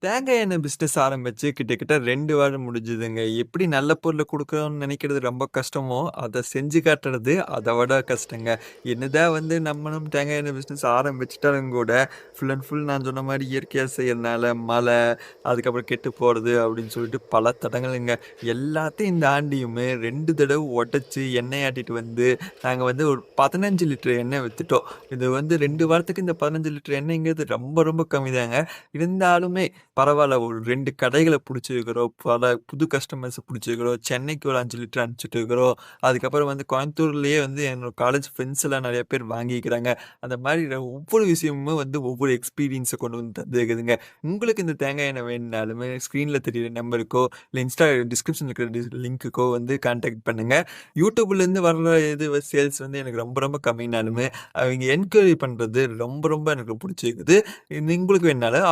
தேங்காய் எண்ணெய் பிசினஸ் ஆரம்பிச்சு கிட்டத்தட்ட 2 வாரம் முடிஞ்சுதுங்க. எப்படி நல்ல பொருள குடுக்கணும்னு நெனைக்கிறது ரொம்ப கஷ்டமோ, அத செஞ்சு காட்டுறது அத விட கஷ்டங்க. என்னதான் வந்து நம்மளும் தேங்காய் எண்ணெய் பிசினஸ் ஆரம்பிச்சுட்டாலும் கூட, ஃபுல் அண்ட் ஃபுல் நான் சொன்ன மாரி இயற்கையா செய்யறனால மழை, அதுக்கப்புறம் கெட்டு போறது அப்படின்னு சொல்லிட்டு பல தடங்கலுங்க. எல்லாத்தையும் தாண்டியுமே 2 தடவ உடைச்சு எண்ணெயாட்டிட்டு வந்து, நாங்க வந்து ஒரு 15 லிட்டர் எண்ணெய் வித்துட்டோம். இது வந்து 2 வாரத்துக்கு இந்த 15 லிட்டர் எண்ணெய்ங்கிறது ரொம்ப ரொம்ப கம்மிதாங்க. இருந்தாலுமே பரவால்ல. ஒரு 2 கடைகள புடிச்சிருக்கிறோம். பல புது கஸ்டமர்ஸ புடிச்சிருக்கிறோம். சென்னைக்கு ஒரு 5 லிட்டர் அனுப்பிச்சுட்டு இருக்கிறோம். அதுக்கப்புறம் வந்து கோயம்புத்தூர்லயே வந்து என்னோட காலேஜ் ஃப்ரெண்ட்ஸ் எல்லாம் நெறைய பேர் வாங்கிக்கிறாங்க. அந்த மாரி ஒவ்வொரு விஷயமும் வந்து ஒவ்வொரு எக்ஸ்பீரியன்ஸ கொண்டு வந்து தந்துருக்குதுங்க. உங்களுக்கு இந்த தேங்காய் எண்ணெய் வேணும்னாலுமே ஸ்க்ரீன்ல தெரியிற நம்பருக்கோ, இல்ல டிஸ்கிரிப்ஷன்ல இருக்கிற லிங்க்குக்கோ வந்து கான்டாக்ட் பண்ணுங்க. YouTubeலேருந்து வர்ற இது சேல்ஸ் வந்து எனக்கு ரொம்ப ரொம்ப கம்மினாலுமே, அவைங்க என்கொயரி பண்றது ரொம்ப ரொம்ப எனக்கு புடிச்சிருக்குது. இது உங்களுக்கு வேணுனாலும்